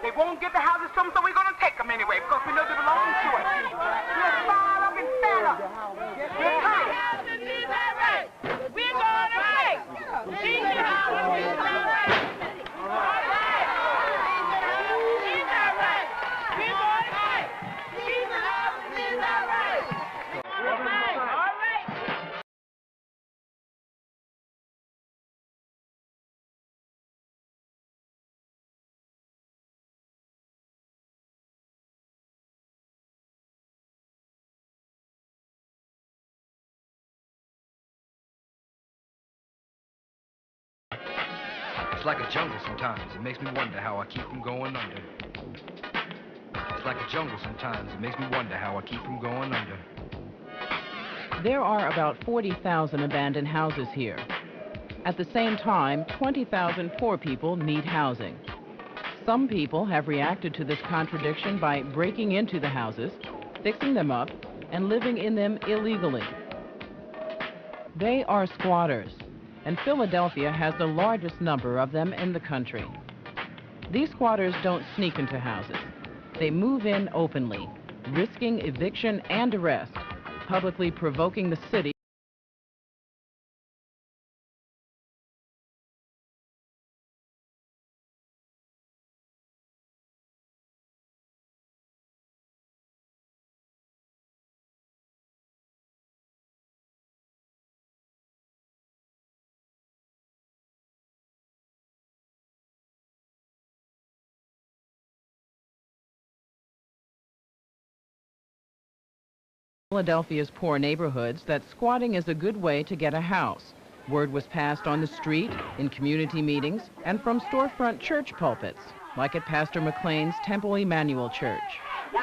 They won't get the houses to them, so we're going to take them anyway, because we know they belong to us. We're fired up and fed up. We're tired. We're going to make. These are houses. It's like a jungle sometimes. It makes me wonder how I keep from going under. It's like a jungle sometimes. It makes me wonder how I keep from going under. There are about 40,000 abandoned houses here. At the same time, 20,000 poor people need housing. Some people have reacted to this contradiction by breaking into the houses, fixing them up, and living in them illegally. They are squatters, and Philadelphia has the largest number of them in the country. These squatters don't sneak into houses. They move in openly, risking eviction and arrest, publicly provoking the city. Philadelphia's poor neighborhoods that squatting is a good way to get a house. Word was passed on the street, in community meetings, and from storefront church pulpits, like at Pastor McLean's Temple Emmanuel Church. Yeah!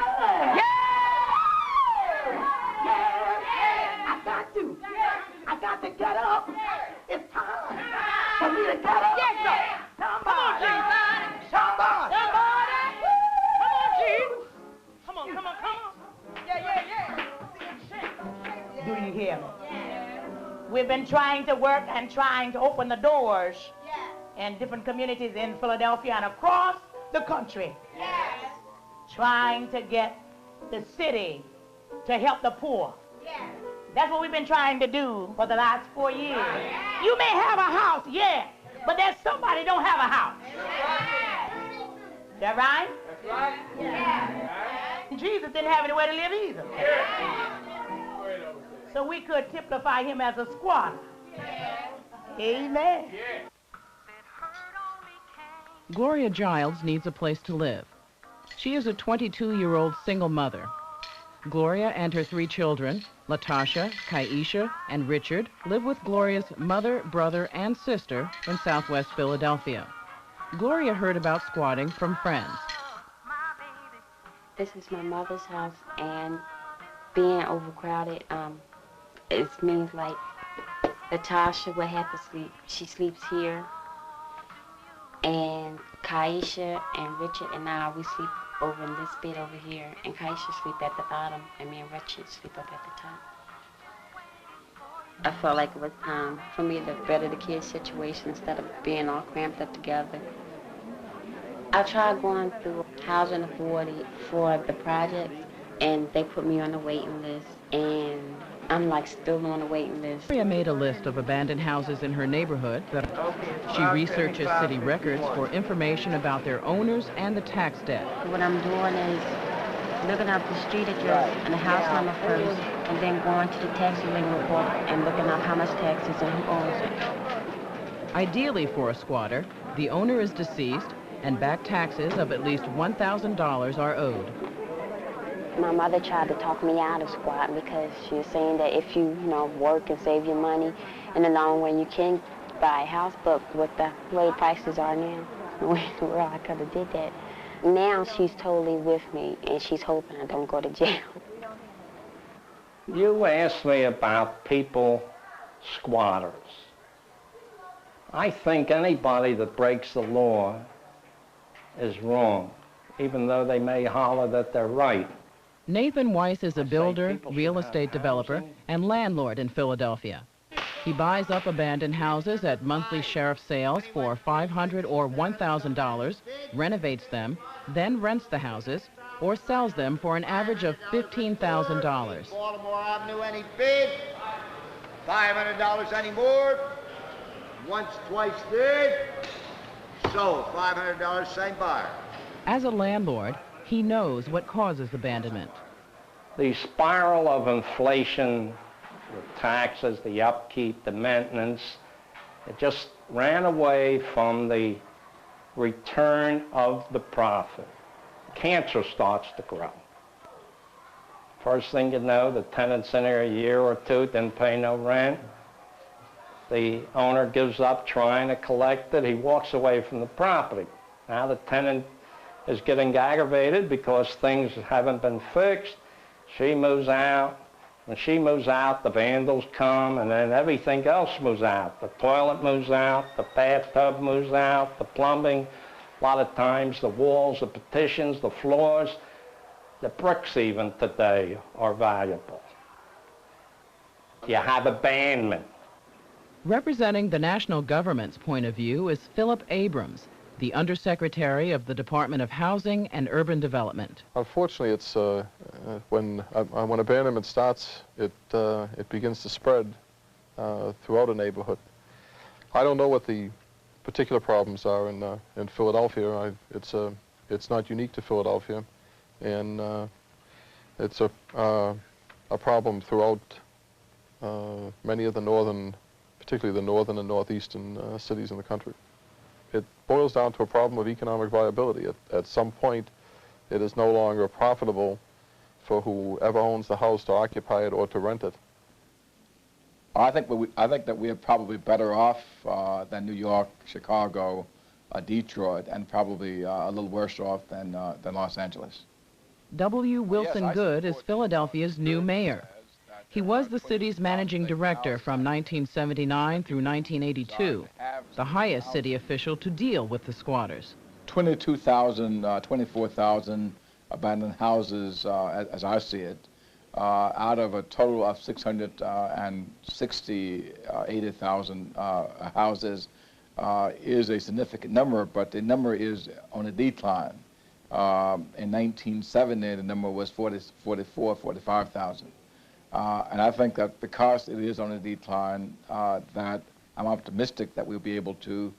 I got to get up. It's time for me to get up. Yes, sir. Somebody. Somebody. Come on, Chief. Come on. Yeah. Do you hear me? We've been trying to work and trying to open the doors in different communities in Philadelphia and across the country. Trying to get the city to help the poor. That's what we've been trying to do for the last 4 years. You may have a house, but there's somebody don't have a house. Is that right? Jesus didn't have anywhere to live either. So we could typify him as a squatter. Amen. Gloria Giles needs a place to live. She is a 22-year-old single mother. Gloria and her 3 children, Latasha, Kaisha, and Richard, live with Gloria's mother, brother, and sister in Southwest Philadelphia. Gloria heard about squatting from friends. This is my mother's house, and being overcrowded, it means like Latasha would have to sleep. She sleeps here, and Kaisha and Richard and I, we sleep over in this bed over here, and Kaisha sleep at the bottom, and me and Richard sleep up at the top. I felt like it was time for me to better the kids' situation instead of being all cramped up together. I tried going through housing authority for the project, and they put me on the waiting list, and I'm like still on the waiting list. Gloria made a list of abandoned houses in her neighborhood. She researches city records for information about their owners and the tax debt. What I'm doing is looking up the street address and the house number first, and then going to the tax lien report and looking up how much taxes and who owns it. Ideally for a squatter, the owner is deceased and back taxes of at least $1,000 are owed. My mother tried to talk me out of squatting because she was saying that if you work and save your money in the long run, you can buy a house, but with the way prices are now, well, I could have did that. Now she's totally with me, and she's hoping I don't go to jail. You asked me about people, squatters. I think anybody that breaks the law is wrong, even though they may holler that they're right. Nathan Weiss is a builder, real estate developer, and landlord in Philadelphia. He buys up abandoned houses at monthly sheriff sales for $500 or $1,000, renovates them, then rents the houses, or sells them for an average of $15,000. Baltimore Avenue, any bid? $500 anymore? Once, twice, third. Sold. $500, same buyer. As a landlord, he knows what causes abandonment. The spiral of inflation, the taxes, the upkeep, the maintenance, it just ran away from the return of the profit. Cancer starts to grow. First thing you know, the tenant's in there a year or two, didn't pay no rent. The owner gives up trying to collect it. He walks away from the property. Now the tenant is getting aggravated because things haven't been fixed. She moves out. When she moves out, the vandals come, and then everything else moves out. The toilet moves out, the bathtub moves out, the plumbing. A lot of times the walls, the partitions, the floors, the bricks even today are valuable. You have abandonment. Representing the national government's point of view is Philip Abrams, the Undersecretary of the Department of Housing and Urban Development. Unfortunately, it's when abandonment starts, it begins to spread throughout a neighborhood. I don't know what the particular problems are in Philadelphia. It's not unique to Philadelphia, and it's a problem throughout many of the particularly the northern and northeastern cities in the country. It boils down to a problem of economic viability. At some point, it is no longer profitable for whoever owns the house to occupy it or to rent it. I think that we are probably better off than New York, Chicago, Detroit, and probably a little worse off than Los Angeles. W. Wilson Good is Philadelphia's new mayor. He was the city's managing director from 1979 through 1982, the highest city official to deal with the squatters. 24,000 abandoned houses, as I see it, out of a total of 80,000 houses is a significant number, but the number is on a decline. In 1970, the number was 45,000. And I think that because it is on a decline, that I'm optimistic that we'll be able to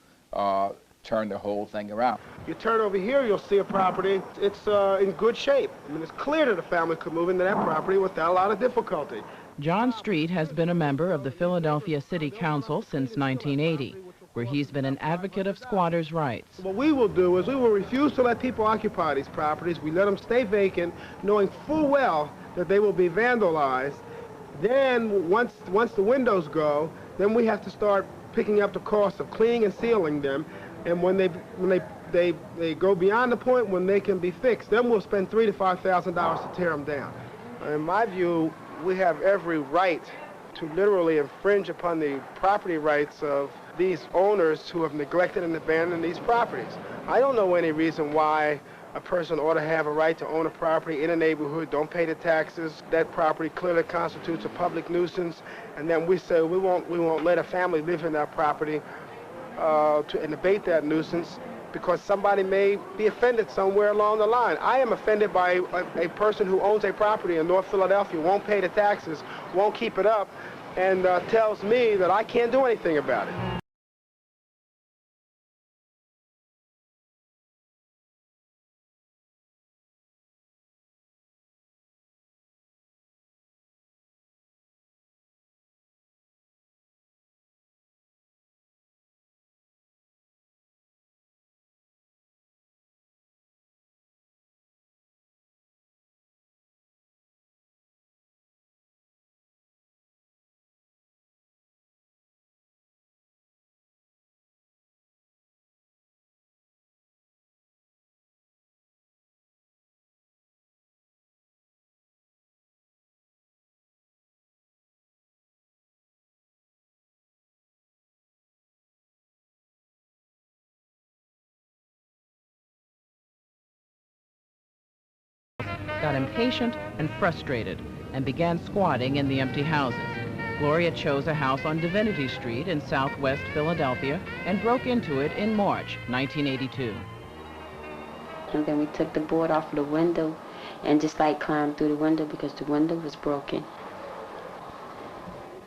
turn the whole thing around. You turn over here, you'll see a property. It's in good shape. I mean, it's clear that a family could move into that property without a lot of difficulty. John Street has been a member of the Philadelphia City Council since 1980, where he's been an advocate of squatters' rights. What we will do is we will refuse to let people occupy these properties. We let them stay vacant, knowing full well that they will be vandalized. Then, once the windows go, then we have to start picking up the cost of cleaning and sealing them. And when they go beyond the point when they can be fixed, then we'll spend $3,000 to $5,000 to tear them down. In my view, we have every right to literally infringe upon the property rights of these owners who have neglected and abandoned these properties. I don't know any reason why a person ought to have a right to own a property in a neighborhood, don't pay the taxes. That property clearly constitutes a public nuisance, and then we say we won't let a family live in that property and abate that nuisance because somebody may be offended somewhere along the line. I am offended by a person who owns a property in North Philadelphia, won't pay the taxes, won't keep it up, and tells me that I can't do anything about it. Got impatient and frustrated and began squatting in the empty houses. Gloria chose a house on Divinity Street in southwest Philadelphia and broke into it in March 1982. And then we took the board off of the window and just like climbed through the window because the window was broken.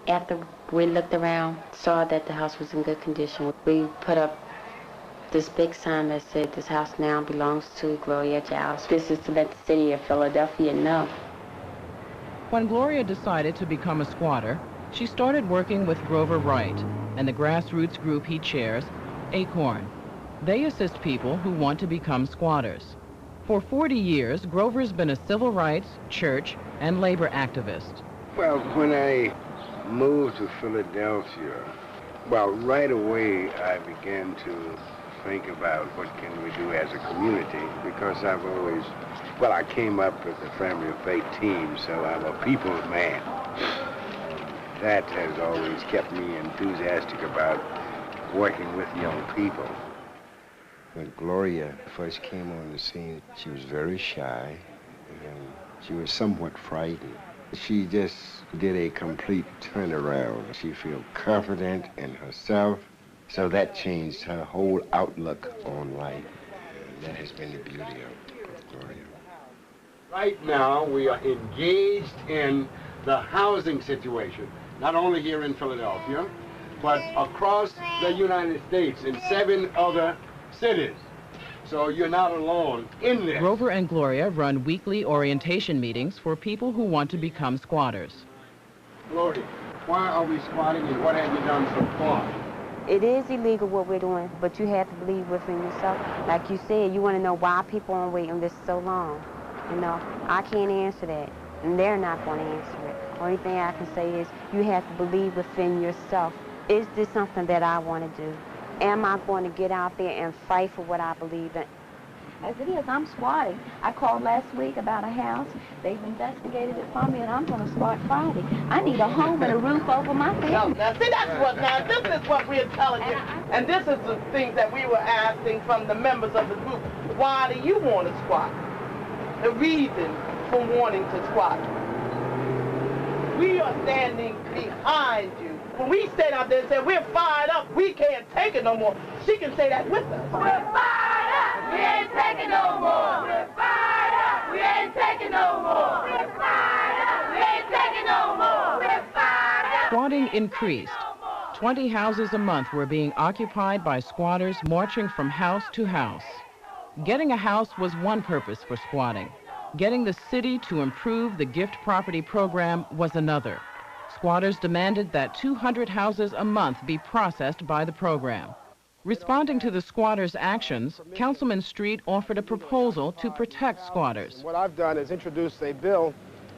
After we looked around, saw that the house was in good condition, we put up this big sign that said, "This house now belongs to Gloria Giles." This is to let the city of Philadelphia know. When Gloria decided to become a squatter, she started working with Grover Wright and the grassroots group he chairs, Acorn. They assist people who want to become squatters. For 40 years, Grover's been a civil rights, church, and labor activist. Well, when I moved to Philadelphia, well, right away I began to think about what can we do as a community, because I've always, well, I came up with a family of 18, so I'm a people's man. That has always kept me enthusiastic about working with young people. When Gloria first came on the scene, she was very shy, and she was somewhat frightened. She just did a complete turnaround. She felt confident in herself, so that changed her whole outlook on life. And that has been the beauty of Gloria. Right now, we are engaged in the housing situation, not only here in Philadelphia, but across the United States in 7 other cities. So you're not alone in this. Grover and Gloria run weekly orientation meetings for people who want to become squatters. Gloria, why are we squatting and what have you done so far? It is illegal what we're doing, but you have to believe within yourself. Like you said, you want to know why people are on waiting list so long. You know, I can't answer that, and they're not going to answer it. Only thing I can say is you have to believe within yourself. Is this something that I want to do? Am I going to get out there and fight for what I believe in? As it is, I'm squatting. I called last week about a house. They've investigated it for me, and I'm going to squat Friday. I need a home and a roof over my family. Now, see, this is what we're telling you. And this is the things that we were asking from the members of the group. Why do you want to squat? The reason for wanting to squat. We are standing behind you. When we stand out there and say, we're fired up, we can't take it no more, she can say that with us. We're fired up, we ain't taking no more. We're fired up, we ain't taking no more. We're fired up, we ain't taking no more. We're fired up. Squatting increased. 20 houses a month were being occupied by squatters marching from house to house. Getting a house was one purpose for squatting. Getting the city to improve the gift property program was another. Squatters demanded that 200 houses a month be processed by the program. Responding to the squatters' actions, Councilman Street offered a proposal to protect squatters. What I've done is introduce a bill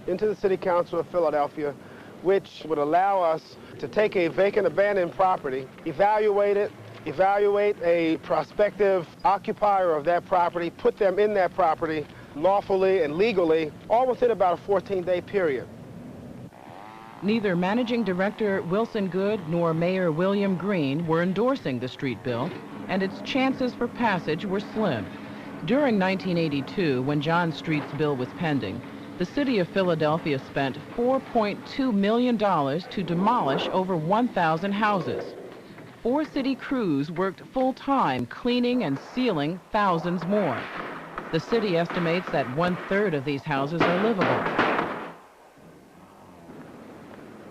into the City Council of Philadelphia which would allow us to take a vacant abandoned property, evaluate it, evaluate a prospective occupier of that property, put them in that property lawfully and legally, all within about a 14-day period. Neither Managing Director Wilson Good nor Mayor William Green were endorsing the street bill, and its chances for passage were slim. During 1982, when John Street's bill was pending, the city of Philadelphia spent $4.2 million to demolish over 1,000 houses. 4 city crews worked full-time cleaning and sealing thousands more. The city estimates that 1/3 of these houses are livable.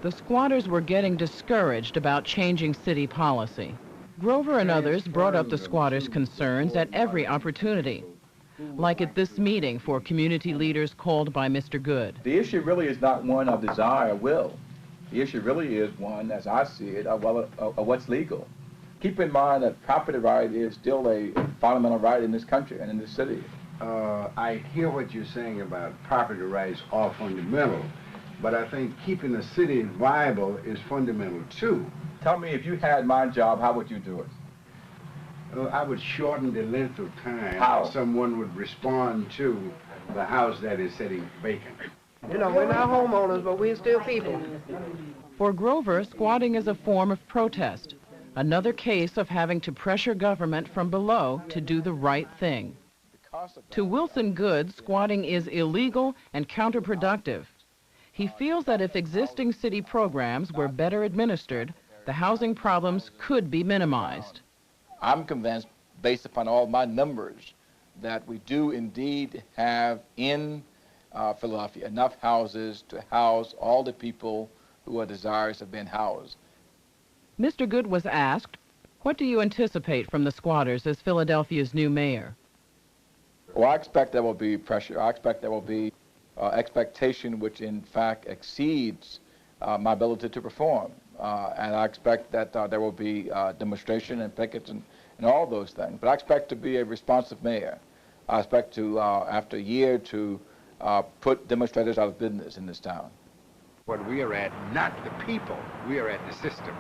The squatters were getting discouraged about changing city policy. Grover and others brought up the squatters' concerns at every opportunity, like at this meeting for community leaders called by Mr. Good. The issue really is not one of desire or will. The issue really is one, as I see it, of what's legal. Keep in mind that property right is still a fundamental right in this country and in this city. I hear what you're saying about property rights are fundamental, but I think keeping the city viable is fundamental too. Tell me, if you had my job, how would you do it? I would shorten the length of time How? someone would respond to the house that is sitting vacant. You know, we're not homeowners, but we're still people. For Grover, squatting is a form of protest, another case of having to pressure government from below to do the right thing. To Wilson Good, squatting is illegal and counterproductive. He feels that if existing city programs were better administered, the housing problems could be minimized. I'm convinced, based upon all my numbers, that we do indeed have in Philadelphia enough houses to house all the people who are desirous of being housed. Mr. Good was asked, what do you anticipate from the squatters as Philadelphia's new mayor? Well, I expect there will be pressure. I expect there will be expectation which in fact exceeds my ability to perform. And I expect that there will be demonstration and pickets and all those things. But I expect to be a responsive mayor. I expect to, after a year, to put demonstrators out of business in this town. What we are at, not the people, we are at the system.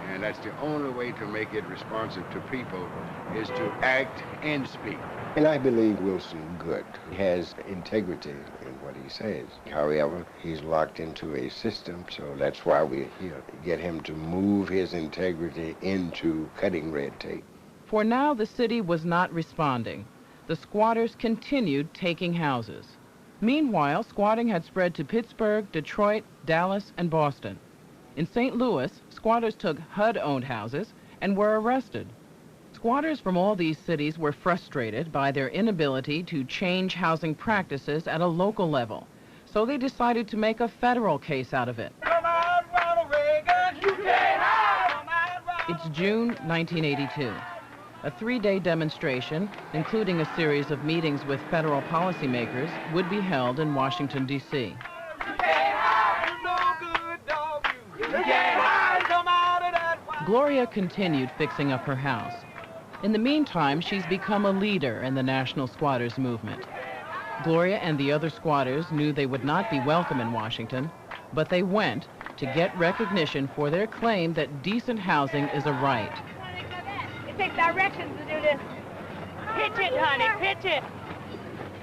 And that's the only way to make it responsive to people, is to act and speak. And I believe Wilson Good has integrity in what he says. However, he's locked into a system, so that's why we're here, to get him to move his integrity into cutting red tape. For now, the city was not responding. The squatters continued taking houses. Meanwhile, squatting had spread to Pittsburgh, Detroit, Dallas, and Boston. In St. Louis, squatters took HUD-owned houses and were arrested. Squatters from all these cities were frustrated by their inability to change housing practices at a local level, so they decided to make a federal case out of it. Come on, Ronald Reagan, you can't hide. It's June 1982. A three-day demonstration, including a series of meetings with federal policymakers, would be held in Washington, D.C. Gloria continued fixing up her house. In the meantime, she's become a leader in the national squatters movement. Gloria and the other squatters knew they would not be welcome in Washington, but they went to get recognition for their claim that decent housing is a right. It takes directions to do this. Pitch it, honey, pitch it.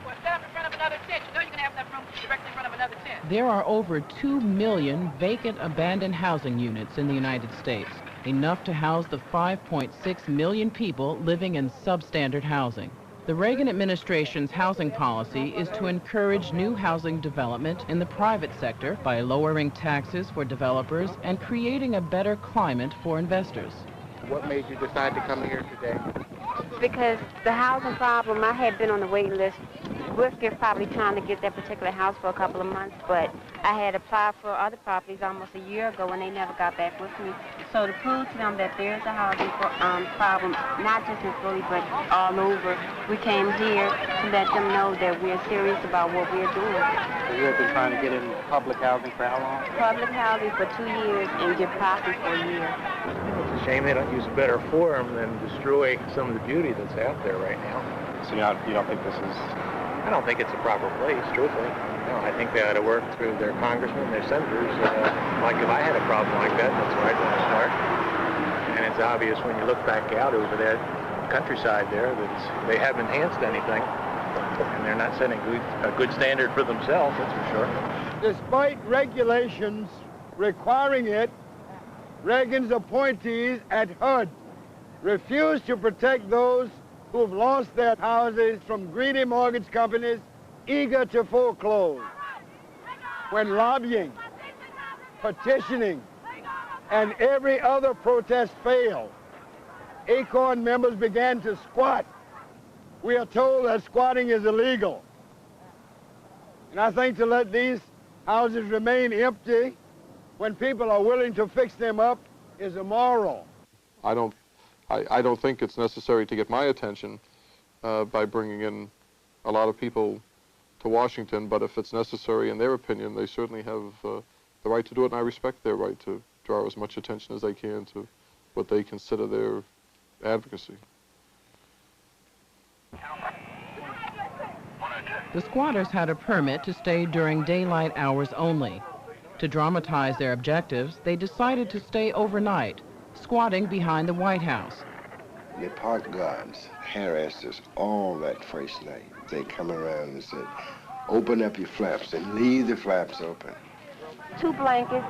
Well, stand up in front of another tent. You know you're going to have enough room directly in front of another tent. There are over 2 million vacant abandoned housing units in the United States, enough to house the 5.6 million people living in substandard housing. The Reagan administration's housing policy is to encourage new housing development in the private sector by lowering taxes for developers and creating a better climate for investors. What made you decide to come here today? Because the housing problem, I had been on the waiting list. Whiskey probably trying to get that particular house for a couple of months, but I had applied for other properties almost a year ago and they never got back with me. So to prove to them that there is a housing problem, not just in Philly, but all over, we came here to let them know that we're serious about what we're doing. So you have been trying to get in public housing for how long? Public housing for 2 years and get property for a year. It's a shame they don't use a better forum than destroy some of the beauty that's out there right now. So you don't think this is... I don't think it's a proper place, truthfully. No, I think they ought to work through their congressmen, their senators. Like if I had a problem like that, that's where I'd want to start. And it's obvious when you look back out over that countryside there that they haven't enhanced anything. And they're not setting a good standard for themselves, that's for sure. Despite regulations requiring it, Reagan's appointees at HUD refused to protect those who have lost their houses from greedy mortgage companies eager to foreclose. When lobbying, petitioning, and every other protest failed, ACORN members began to squat. We are told that squatting is illegal. And I think to let these houses remain empty when people are willing to fix them up is immoral. I don't think it's necessary to get my attention by bringing in a lot of people to Washington, but if it's necessary in their opinion, they certainly have the right to do it, and I respect their right to draw as much attention as they can to what they consider their advocacy. The squatters had a permit to stay during daylight hours only. To dramatize their objectives, they decided to stay overnight, squatting behind the White House. The park guards harassed us all that first night. They come around and said, open up your flaps and leave the flaps open. 2 blankets,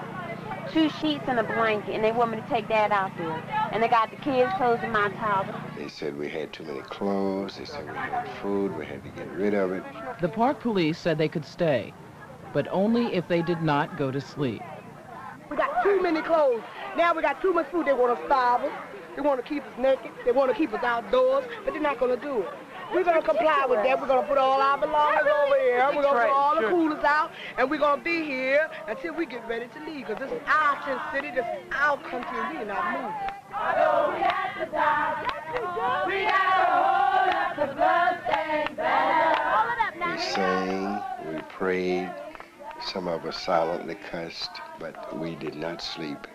2 sheets and a blanket, and they want me to take that out there. And they got the kids' clothes in my towel. They said we had too many clothes. They said we had food. We had to get rid of it. The park police said they could stay. but only if they did not go to sleep. We got too many clothes. Now we got too much food. They want to starve us. They want to keep us naked. They want to keep us outdoors, but they're not going to do it. We're going to comply with that. We're going to put all our belongings over here. We're going to put all the coolers out, and we're going to be here until we get ready to leave, because this is our city, this is our country, and we are not moving. Although we have to die, we gotta hold up the bloodstained banner. We sang, we prayed, some of us silently cussed, but we did not sleep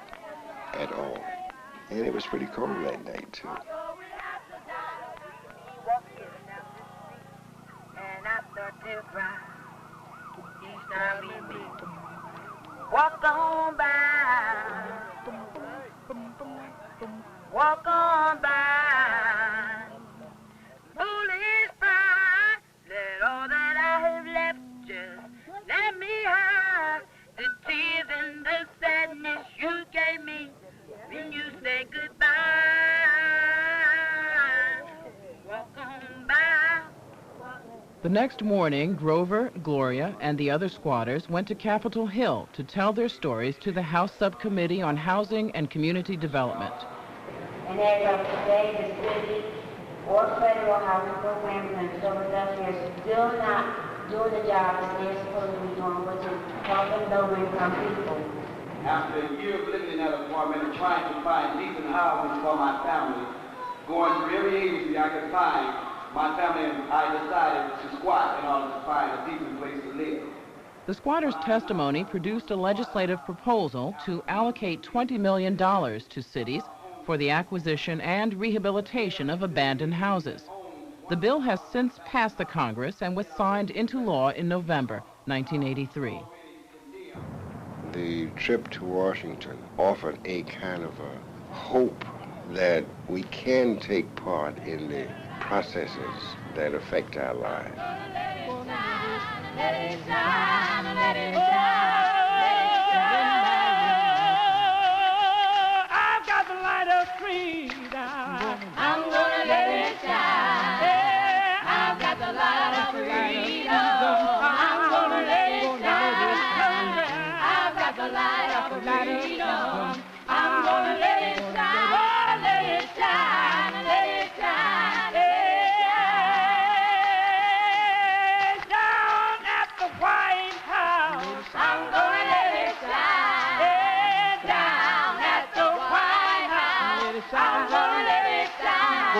at all. And it was pretty cold that night, too. Walk on by, walk on by. Foolish pride, let all that I have left just let me hide. The tears and the sadness you gave me when you said goodbye. Walk on by. The next morning, Grover, Gloria, and the other squatters went to Capitol Hill to tell their stories to the House Subcommittee on Housing and Community Development. And as of today, the city or federal housing programs in Philadelphia are still not doing the job that they're supposed to be doing, which is helping low-income people. After a year of living in that apartment and trying to find decent housing for my family, going through every agency I could find, my family and I decided to squat in order to find a decent place to live. The squatters' testimony produced a legislative proposal to allocate $20 million to cities for the acquisition and rehabilitation of abandoned houses. The bill has since passed the Congress and was signed into law in November 1983. The trip to Washington offered a kind of a hope that we can take part in the processes that affect our lives. Let it shine, let it shine, I've got the light of freedom. I'm gonna let it shine. Yeah, I've got the light of freedom. I'm gonna let it shine. I've got the light of freedom. I'm gonna let it shine. Oh, let it shine, let it shine. Yeah, down at the White House. I'm gonna let it shine. Yeah, down at the White House. I'm gonna let it shine.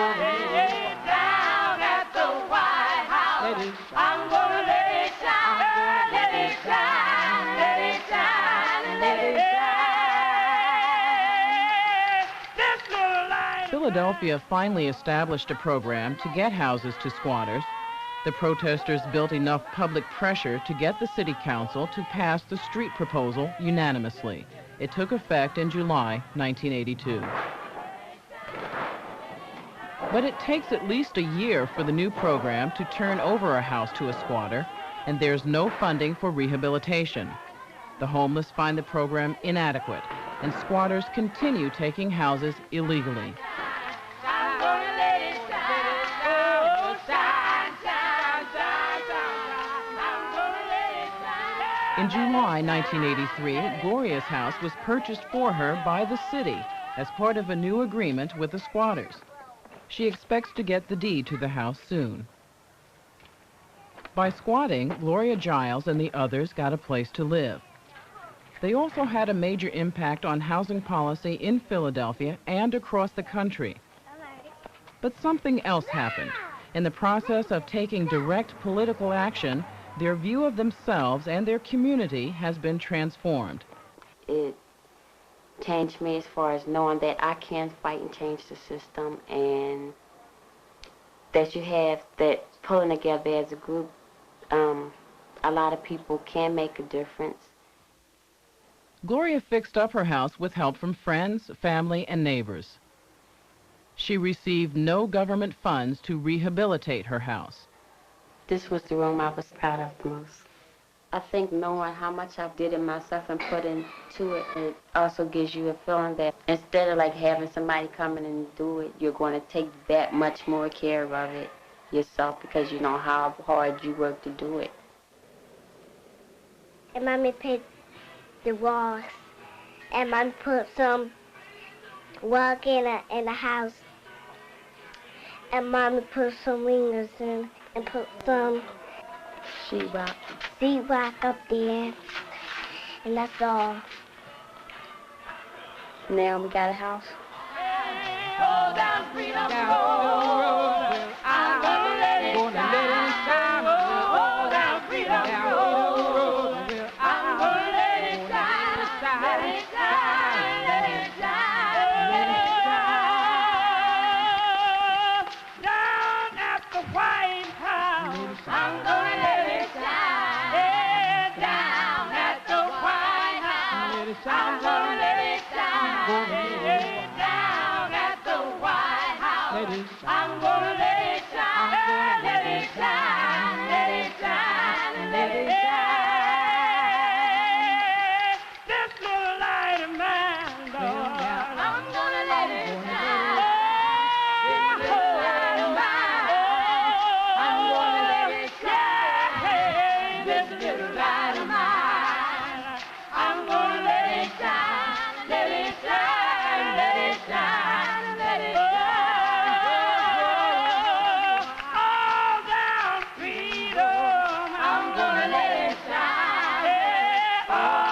Yeah, down at the White House. I'm gonna let it shine. Let it shine. Let it shine. Let it shine. This little light. Philadelphia finally established a program to get houses to squatters. The protesters built enough public pressure to get the city council to pass the street proposal unanimously. It took effect in July 1982. But it takes at least a year for the new program to turn over a house to a squatter, and there's no funding for rehabilitation. The homeless find the program inadequate, and squatters continue taking houses illegally. I'm gonna let it shine. Oh, shine, shine, shine, shine. I'm gonna let it shine. In July 1983, Gloria's house was purchased for her by the city as part of a new agreement with the squatters. She expects to get the deed to the house soon. By squatting, Gloria Giles and the others got a place to live. They also had a major impact on housing policy in Philadelphia and across the country. But something else happened. In the process of taking direct political action, their view of themselves and their community has been transformed. It changed me as far as knowing that I can fight and change the system, and that you have that pulling together as a group, a lot of people can make a difference. Gloria fixed up her house with help from friends, family, and neighbors. She received no government funds to rehabilitate her house. This was the room I was proud of the most. I think knowing how much I did it myself and put into it, it also gives you a feeling that instead of like having somebody come in and do it, you're going to take that much more care of it yourself because you know how hard you work to do it. and Mommy paint the walls, and Mommy put some rug in the house, and Mommy put some windows in, and put some sheetrock up there, and that's all. Now we got a house. Go down Freedom Road. I'm gonna let it shine. Go down Freedom Road. I'm gonna let it shine. Let it shine. Let it shine. Let it shine. Down at the White House. I'm gonna let it shine. Yeah, down at the White House. I'm gonna let it shine. Down at the White House, I'm gonna let it shine, let it shine, let it shine, let it shine. This little light of mine, Lord, I'm gonna let it shine. This little light of mine, I'm gonna let it shine. This little light of mine, I'm gonna let it shine. Let it shine, let it shine, let it shine. All down freedom, I'm gonna let it shine. All